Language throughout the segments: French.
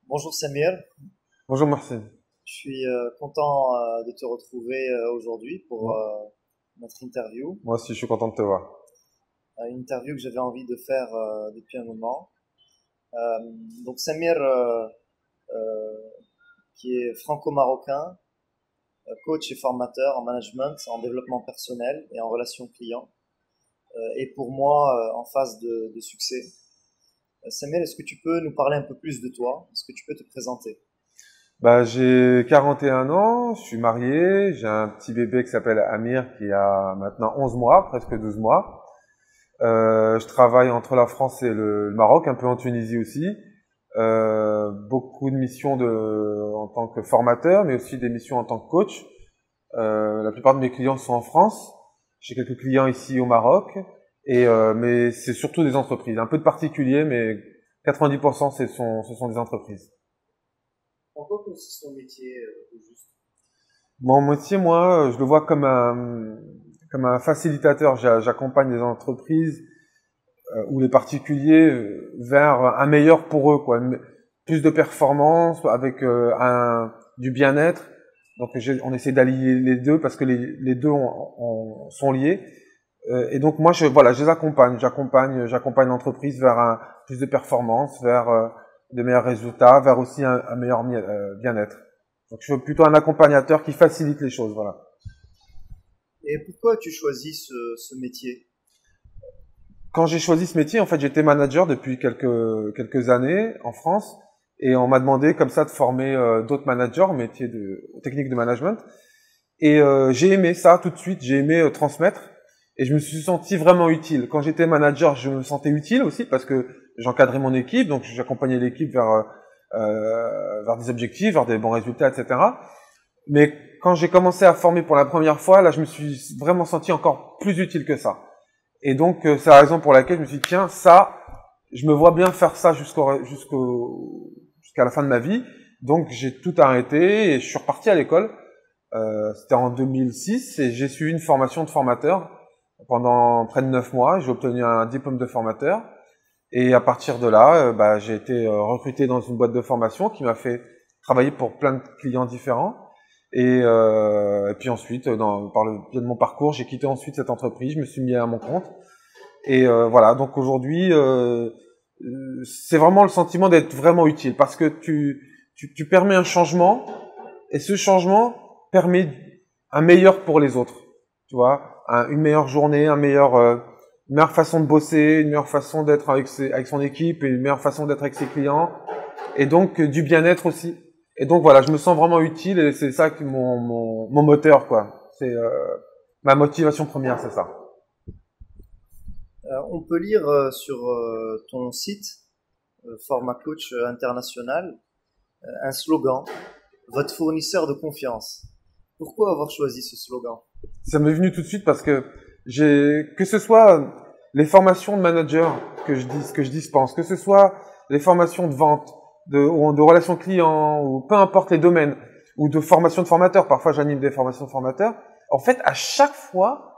Bonjour Samir, Bonjour Marcel. je suis content de te retrouver aujourd'hui pour Moi, notre interview. moi aussi, je suis content de te voir. Une interview que j'avais envie de faire depuis un moment. Euh, donc Samir, euh, qui est franco-marocain, coach et formateur en management, en développement personnel et en relations clients, et pour moi en phase de succès. Samir, est-ce que tu peux nous parler un peu plus de toi? Est-ce que tu peux te présenter? J'ai 41 ans, je suis marié, j'ai un petit bébé qui s'appelle Amir qui a maintenant 11 mois, presque 12 mois. Je travaille entre la France et le Maroc, un peu en Tunisie aussi. Beaucoup de missions en tant que formateur, mais aussi des missions en tant que coach. La plupart de mes clients sont en France. J'ai quelques clients ici au Maroc, mais c'est surtout des entreprises. Un peu de particuliers, mais 90% ce sont des entreprises. En quoi consiste ton métier au juste? Mon métier, moi, je le vois comme un facilitateur. J'accompagne les entreprises ou les particuliers vers un meilleur pour eux, quoi. Plus de performance avec du bien-être. Donc, on essaie d'allier les deux parce que les deux sont liés. Et donc, moi, voilà, je les accompagne. J'accompagne l'entreprise vers plus de performance, vers de meilleurs résultats, vers aussi un meilleur bien-être. Donc, je suis plutôt un accompagnateur qui facilite les choses, voilà. Et pourquoi tu choisis ce métier? Quand j'ai choisi ce métier, en fait, j'étais manager depuis quelques années en France et on m'a demandé comme ça de former d'autres managers au métier aux techniques de management. Et j'ai aimé ça tout de suite, j'ai aimé transmettre et je me suis senti vraiment utile. Quand j'étais manager, je me sentais utile aussi parce que j'encadrais mon équipe, donc j'accompagnais l'équipe vers des objectifs, vers des bons résultats, etc. Mais quand j'ai commencé à former pour la première fois, là, je me suis vraiment senti encore plus utile que ça. Et donc, c'est la raison pour laquelle je me suis dit, tiens, ça, je me vois bien faire ça jusqu'à la fin de ma vie. Donc, j'ai tout arrêté et je suis reparti à l'école. C'était en 2006 et j'ai suivi une formation de formateur pendant près de 9 mois. J'ai obtenu un diplôme de formateur. Et à partir de là, j'ai été recruté dans une boîte de formation qui m'a fait travailler pour plein de clients différents. Et puis ensuite, par le biais de mon parcours, j'ai quitté ensuite cette entreprise, je me suis mis à mon compte. Et voilà, donc aujourd'hui, c'est vraiment le sentiment d'être vraiment utile parce que tu permets un changement et ce changement permet un meilleur pour les autres. Tu vois, une meilleure journée, une meilleure façon de bosser, une meilleure façon d'être avec son équipe et une meilleure façon d'être avec ses clients. Et donc du bien-être aussi. Et donc voilà, je me sens vraiment utile et c'est ça qui mon moteur, quoi. C'est ma motivation première, c'est ça. On peut lire sur ton site, Format Coach International, un slogan, votre fournisseur de confiance. Pourquoi avoir choisi ce slogan? Ça m'est venu tout de suite parce que que ce soit les formations de manager que je dispense, que ce soit les formations de vente, ou de relations clients, ou peu importe les domaines, ou de formation de formateurs. Parfois, j'anime des formations de formateurs. En fait, à chaque fois,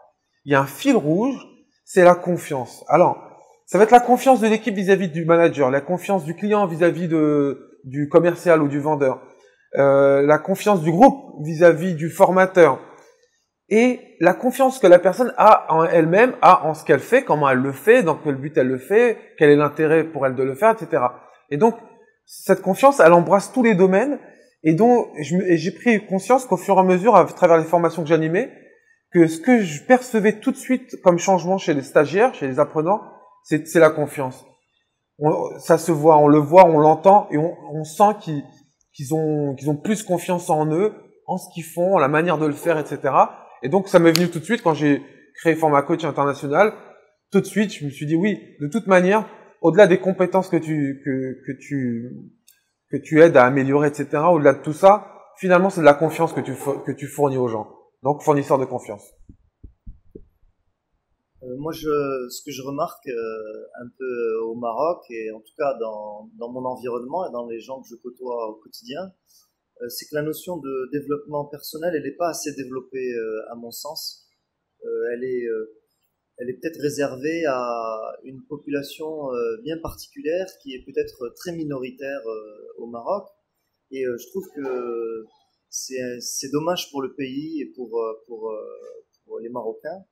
il y a un fil rouge, c'est la confiance. Alors, ça va être la confiance de l'équipe vis-à-vis du manager, la confiance du client vis-à-vis du commercial ou du vendeur, la confiance du groupe vis-à-vis du formateur, et la confiance que la personne a en elle-même, a en ce qu'elle fait, comment elle le fait, dans quel but elle le fait, quel est l'intérêt pour elle de le faire, etc. Et donc, cette confiance, elle embrasse tous les domaines, et donc j'ai pris conscience qu'au fur et à mesure, à travers les formations que j'animais, que ce que je percevais tout de suite comme changement chez les stagiaires, chez les apprenants, c'est la confiance. Ça se voit, on l'entend, et on sent qu'ils ont plus confiance en eux, en ce qu'ils font, en la manière de le faire, etc. Et donc, ça m'est venu tout de suite quand j'ai créé Format Coach International. Tout de suite, je me suis dit oui, de toute manière, au-delà des compétences que tu aides à améliorer, etc., au-delà de tout ça, finalement, c'est de la confiance que tu fournis aux gens. Donc, fournisseur de confiance. Ce que je remarque un peu au Maroc et en tout cas dans mon environnement et dans les gens que je côtoie au quotidien, c'est que la notion de développement personnel, elle n'est pas assez développée à mon sens. Elle est elle est peut-être réservée à une population bien particulière qui est peut-être très minoritaire au Maroc. Et je trouve que c'est dommage pour le pays et pour les Marocains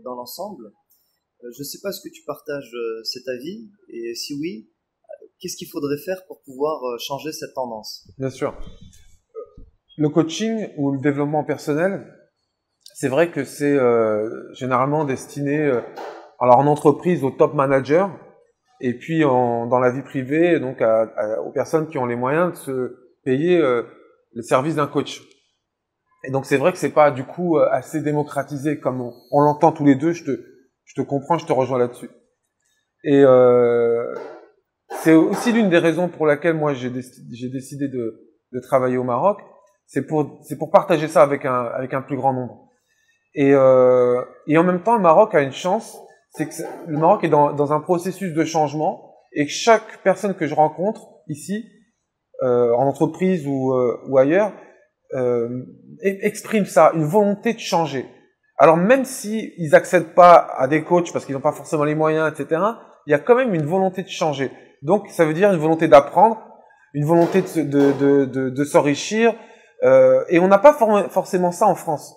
dans l'ensemble. Je ne sais pas, est-ce que tu partages cet avis? Et si oui, qu'est-ce qu'il faudrait faire pour pouvoir changer cette tendance? Bien sûr. Le coaching ou le développement personnel, c'est vrai que c'est généralement destiné alors en entreprise aux top managers et puis dans la vie privée donc aux personnes qui ont les moyens de se payer le service d'un coach. Et donc c'est vrai que c'est pas du coup assez démocratisé comme on l'entend tous les deux. Je te comprends, je te rejoins là-dessus. Et c'est aussi l'une des raisons pour laquelle moi j'ai décidé de travailler au Maroc. C'est pour partager ça avec un plus grand nombre. Et en même temps, le Maroc a une chance, c'est que le Maroc est dans un processus de changement et que chaque personne que je rencontre ici, en entreprise ou ailleurs, exprime ça, une volonté de changer. Alors même si ils accèdent pas à des coachs parce qu'ils n'ont pas forcément les moyens, etc., il y a quand même une volonté de changer. Donc ça veut dire une volonté d'apprendre, une volonté de s'enrichir, et on n'a pas forcément ça en France.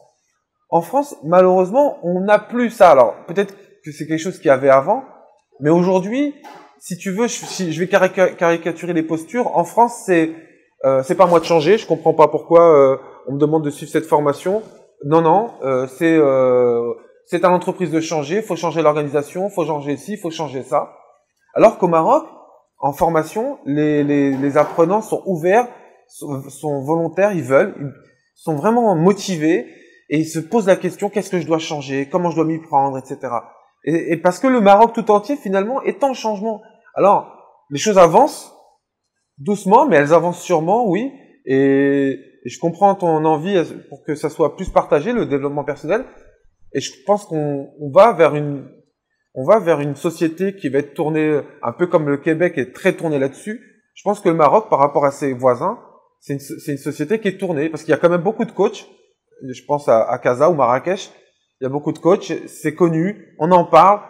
En France, malheureusement, on n'a plus ça. Alors, peut-être que c'est quelque chose qu'il y avait avant, mais aujourd'hui, si tu veux, si je vais caricaturer les postures. En France, c'est pas à moi de changer. Je comprends pas pourquoi on me demande de suivre cette formation. Non, c'est à l'entreprise de changer. Faut changer l'organisation, faut changer ci, faut changer ça. Alors qu'au Maroc, en formation, les apprenants sont ouverts, sont volontaires, ils veulent, ils sont vraiment motivés. Et ils se posent la question, qu'est-ce que je dois changer, comment je dois m'y prendre, etc. Et parce que le Maroc tout entier, finalement, est en changement. Alors, les choses avancent, doucement, mais elles avancent sûrement, oui. Et je comprends ton envie pour que ça soit plus partagé, le développement personnel. Et je pense qu'on va vers une société qui va être tournée, un peu comme le Québec est très tourné là-dessus. Je pense que le Maroc, par rapport à ses voisins, c'est une société qui est tournée, parce qu'il y a quand même beaucoup de coachs. Je pense à Casa ou Marrakech, il y a beaucoup de coachs, c'est connu, on en parle,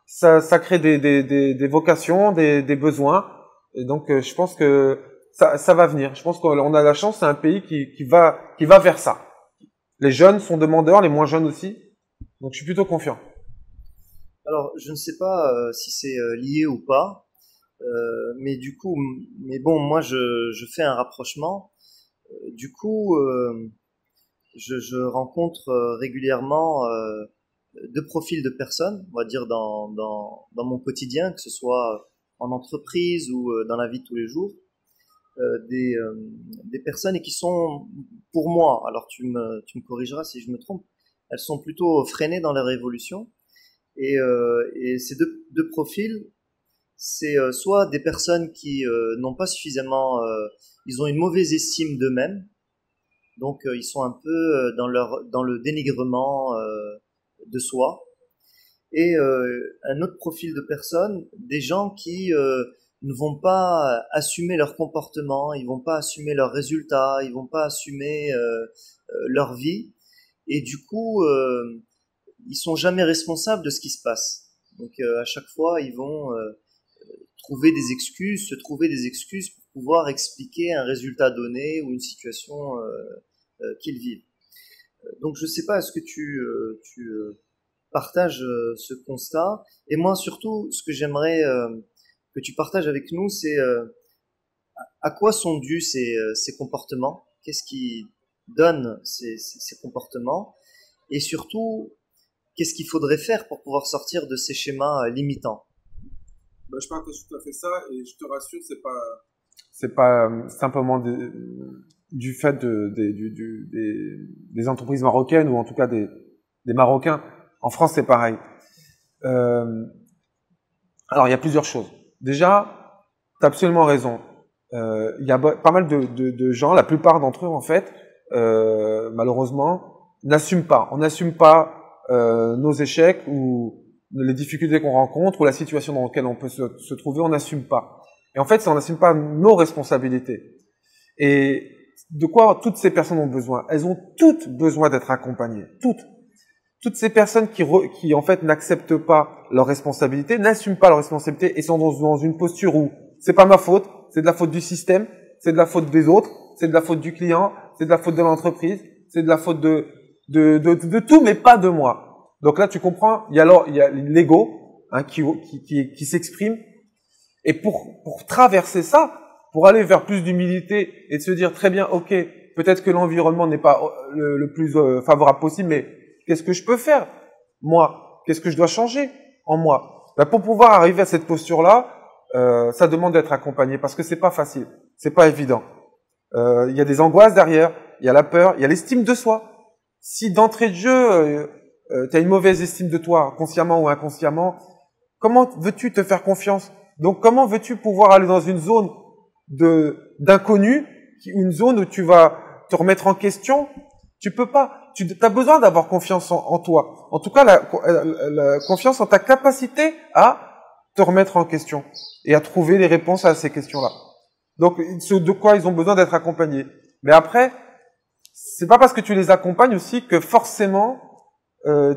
ça crée des vocations, des besoins, et donc je pense que ça va venir. Je pense qu'on a la chance, c'est un pays qui va vers ça. Les jeunes sont demandeurs, les moins jeunes aussi, donc je suis plutôt confiant. Alors, je ne sais pas si c'est lié ou pas, mais du coup, mais bon, moi je fais un rapprochement. Du coup, je rencontre régulièrement deux profils de personnes, on va dire dans mon quotidien, que ce soit en entreprise ou dans la vie de tous les jours, des personnes et qui sont, pour moi, alors tu me corrigeras si je me trompe, elles sont plutôt freinées dans leur évolution. Et ces deux profils, c'est soit des personnes qui n'ont pas suffisamment, ils ont une mauvaise estime d'eux-mêmes, donc ils sont un peu dans le dénigrement de soi. Et un autre profil de personnes, des gens qui ne vont pas assumer leur comportement, ils vont pas assumer leurs résultats, ils vont pas assumer leur vie, et du coup ils sont jamais responsables de ce qui se passe. Donc à chaque fois ils vont se trouver des excuses pour pouvoir expliquer un résultat donné ou une situation qu'ils vivent. Donc je sais pas, est-ce que tu partages ce constat? Et moi surtout, ce que j'aimerais que tu partages avec nous, c'est à quoi sont dus ces comportements? Qu'est-ce qui donne ces comportements? Et surtout, qu'est-ce qu'il faudrait faire pour pouvoir sortir de ces schémas limitants? Ben, je partage tout à fait ça et je te rassure, c'est pas simplement du fait des entreprises marocaines ou en tout cas des Marocains. En France, c'est pareil. Alors, il y a plusieurs choses. Déjà, tu as absolument raison. Il y a pas mal de gens, la plupart d'entre eux, en fait, malheureusement, n'assument pas. On n'assume pas nos échecs ou les difficultés qu'on rencontre ou la situation dans laquelle on peut se trouver, on n'assume pas. Et en fait, on n'assume pas nos responsabilités. Et de quoi toutes ces personnes ont besoin? Elles ont toutes besoin d'être accompagnées. Toutes. toutes ces personnes qui en fait n'acceptent pas leurs responsabilités, n'assument pas leurs responsabilités et sont dans une posture où c'est pas ma faute, c'est de la faute du système, c'est de la faute des autres, c'est de la faute du client, c'est de la faute de l'entreprise, c'est de la faute de tout, mais pas de moi. Donc là, tu comprends, il y a l'ego, hein, qui s'exprime. Et pour traverser ça, pour aller vers plus d'humilité et de se dire très bien, ok, peut-être que l'environnement n'est pas le plus favorable possible, mais qu'est-ce que je peux faire, moi? Qu'est-ce que je dois changer en moi? Ben, pour pouvoir arriver à cette posture-là, ça demande d'être accompagné parce que c'est pas facile, c'est pas évident. Il y a des angoisses derrière, il y a la peur, il y a l'estime de soi. Si d'entrée de jeu, tu as une mauvaise estime de toi, consciemment ou inconsciemment, comment veux-tu te faire confiance? Donc, comment veux-tu pouvoir aller dans une zone d'inconnu, une zone où tu vas te remettre en question? Tu peux pas. Tu as besoin d'avoir confiance en toi. En tout cas, la confiance en ta capacité à te remettre en question et à trouver les réponses à ces questions-là. Donc, ce de quoi ils ont besoin d'être accompagnés. Mais après, c'est pas parce que tu les accompagnes aussi que forcément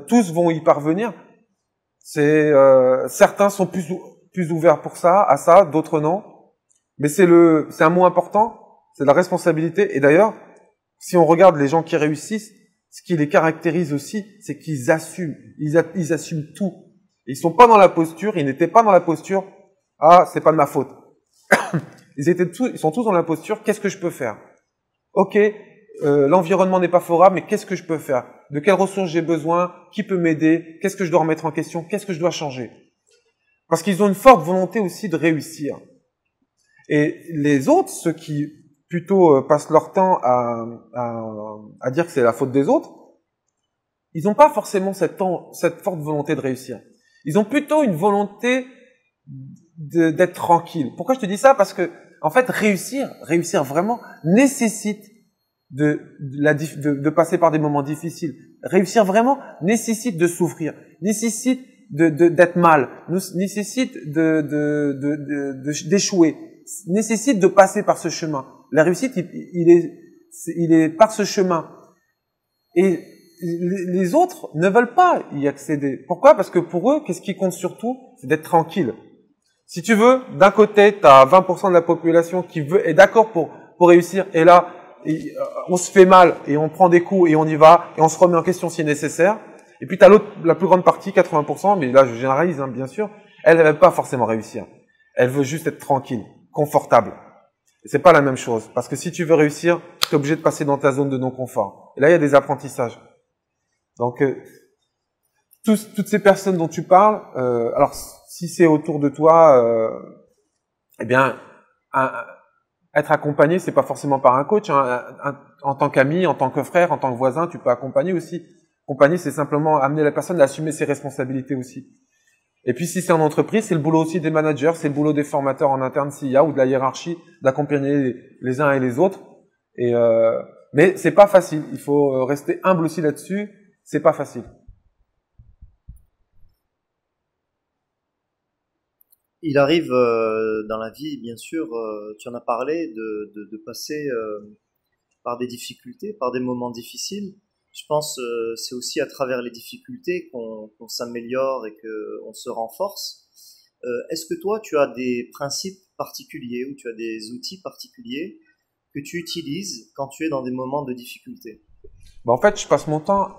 tous vont y parvenir. Certains sont plus ouverts à ça, d'autres non. Mais c'est un mot important, c'est la responsabilité. Et d'ailleurs, si on regarde les gens qui réussissent, ce qui les caractérise aussi, c'est qu'ils assument. Ils assument tout. Ils sont pas dans la posture, ils n'étaient pas dans la posture, ah, c'est pas de ma faute. Ils sont tous dans la posture, qu'est-ce que je peux faire? Ok, l'environnement n'est pas favorable, mais qu'est-ce que je peux faire? De quelles ressources j'ai besoin? Qui peut m'aider? Qu'est-ce que je dois remettre en question? Qu'est-ce que je dois changer? Parce qu'ils ont une forte volonté aussi de réussir. Et les autres, ceux qui plutôt passent leur temps à dire que c'est la faute des autres, ils n'ont pas forcément cette forte volonté de réussir. Ils ont plutôt une volonté d'être tranquille. Pourquoi je te dis ça? Parce que, en fait, réussir vraiment nécessite de passer par des moments difficiles. Réussir vraiment nécessite de souffrir, nécessite d'être mal, nécessite d'échouer, nécessite de passer par ce chemin. La réussite, il est par ce chemin. Et les autres ne veulent pas y accéder. Pourquoi? Parce que pour eux, qu'est-ce qui compte surtout? C'est d'être tranquille. Si tu veux, d'un côté, tu as 20% de la population qui est d'accord pour réussir, et là, on se fait mal, et on prend des coups, et on y va, et on se remet en question si nécessaire. Et puis tu as la plus grande partie, 80%, mais là je généralise, hein, bien sûr, elle ne veut pas forcément réussir. Elle veut juste être tranquille, confortable. Et c'est pas la même chose, parce que si tu veux réussir, tu es obligé de passer dans ta zone de non-confort. Et là, il y a des apprentissages. Donc, toutes ces personnes dont tu parles, alors si c'est autour de toi, eh bien, être accompagné, c'est pas forcément par un coach. Hein, en tant qu'ami, en tant que frère, en tant que voisin, tu peux accompagner aussi. Accompagner, c'est simplement amener la personne à assumer ses responsabilités aussi. Et puis, si c'est en entreprise, c'est le boulot aussi des managers, c'est le boulot des formateurs en interne s'il y a, ou de la hiérarchie, d'accompagner les uns et les autres. Mais c'est pas facile. Il faut rester humble aussi là-dessus. C'est pas facile. Il arrive dans la vie, bien sûr, tu en as parlé, de passer par des difficultés, par des moments difficiles. Je pense c'est aussi à travers les difficultés qu'on s'améliore et qu'on se renforce. Est-ce que toi, tu as des principes particuliers ou tu as des outils particuliers que tu utilises quand tu es dans des moments de difficulté? En fait, je passe mon temps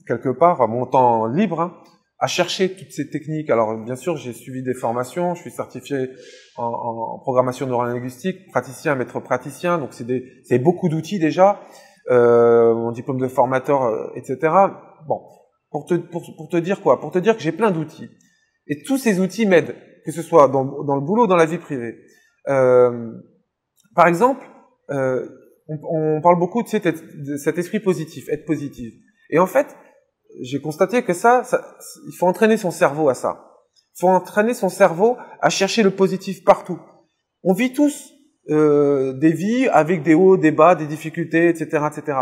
quelque part, mon temps libre, hein, à chercher toutes ces techniques. Alors, bien sûr, j'ai suivi des formations, je suis certifié en programmation neurolinguistique, praticien, maître praticien, donc c'est beaucoup d'outils déjà. Mon diplôme de formateur, etc. Bon, pour te dire quoi? Pour te dire que j'ai plein d'outils. Et tous ces outils m'aident, que ce soit dans le boulot, dans la vie privée. Par exemple, on parle beaucoup de cet esprit positif, être positif. Et en fait, j'ai constaté que ça, il faut entraîner son cerveau à ça. Il faut entraîner son cerveau à chercher le positif partout. On vit tous des vies avec des hauts, des bas, des difficultés, etc., etc.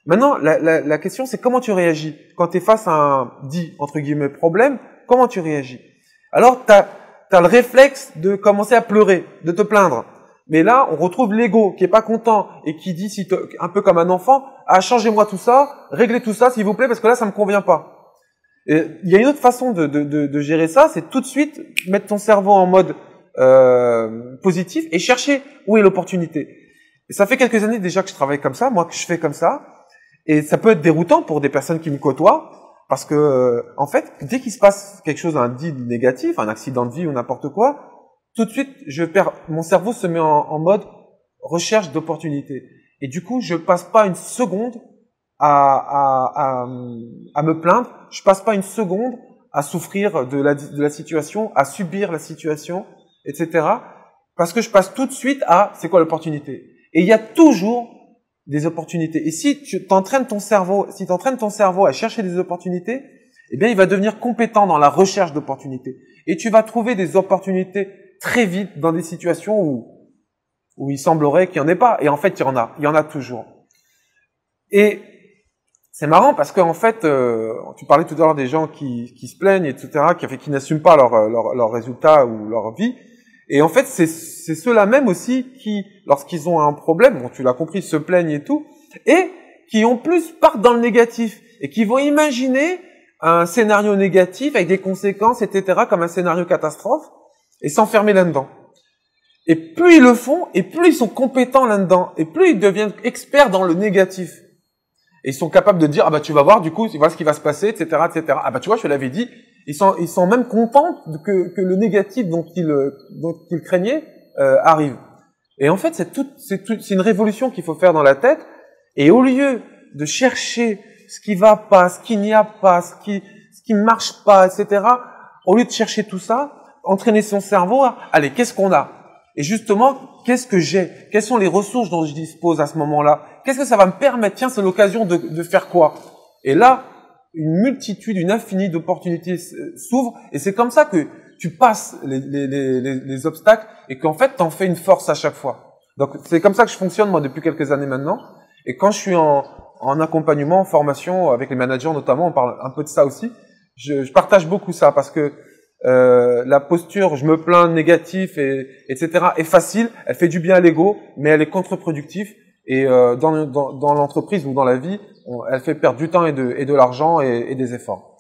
Maintenant, la question, c'est comment tu réagis quand tu es face à un dit entre guillemets problème. Comment tu réagis? Alors, t'as le réflexe de commencer à pleurer, de te plaindre. Mais là, on retrouve l'ego qui est pas content et qui dit, un peu comme un enfant, ah, changez-moi tout ça, réglez tout ça, s'il vous plaît, parce que là, ça me convient pas. Et il y a une autre façon de gérer ça, c'est tout de suite mettre ton cerveau en mode positif et chercher où est l'opportunité. Et ça fait quelques années déjà que je travaille comme ça, moi que je fais comme ça, et ça peut être déroutant pour des personnes qui me côtoient, parce que en fait, dès qu'il se passe quelque chose, un dit négatif, un accident de vie ou n'importe quoi, tout de suite, mon cerveau se met en mode recherche d'opportunités. Et du coup, je passe pas une seconde à me plaindre, je passe pas une seconde à souffrir de la situation, à subir la situation, etc. Parce que je passe tout de suite à c'est quoi l'opportunité. Et il y a toujours des opportunités. Et si tu t'entraînes ton cerveau, à chercher des opportunités, eh bien, il va devenir compétent dans la recherche d'opportunités. Et tu vas trouver des opportunités très vite dans des situations où il semblerait qu'il n'y en ait pas. Et en fait, il y en a toujours. Et c'est marrant parce qu'en fait, tu parlais tout à l'heure des gens qui se plaignent, etc., qui n'assument pas leurs résultats ou leur vie. Et en fait, c'est ceux-là même aussi qui, lorsqu'ils ont un problème, bon, tu l'as compris, se plaignent et tout, et qui en plus partent dans le négatif et qui vont imaginer un scénario négatif avec des conséquences, etc., comme un scénario catastrophe, et s'enfermer là-dedans. Et plus ils le font, et plus ils sont compétents là-dedans, et plus ils deviennent experts dans le négatif. Et ils sont capables de dire, ah bah tu vas voir, du coup, voilà ce qui va se passer, etc., etc. Ah bah tu vois, je te l'avais dit. Ils sont même contents que le négatif dont ils craignaient arrive. Et en fait, c'est une révolution qu'il faut faire dans la tête. Et au lieu de chercher ce qui va pas, ce qui n'y a pas, ce qui marche pas, etc., au lieu de chercher tout ça, entraîner son cerveau à, allez, qu'est-ce qu'on a? Et justement, qu'est-ce que j'ai? Quelles sont les ressources dont je dispose à ce moment-là? Qu'est-ce que ça va me permettre? Tiens, c'est l'occasion de faire quoi? Et là, une infinie d'opportunités s'ouvrent, et c'est comme ça que tu passes les obstacles, et qu'en fait, t'en fais une force à chaque fois. Donc, c'est comme ça que je fonctionne, moi, depuis quelques années maintenant. Et quand je suis en accompagnement, en formation, avec les managers notamment, on parle un peu de ça aussi. Je partage beaucoup ça, parce que la posture, je me plains négatif, etc., est facile, elle fait du bien à l'ego, mais elle est contre-productive. Et dans l'entreprise ou dans la vie, elle fait perdre du temps et de l'argent et des efforts.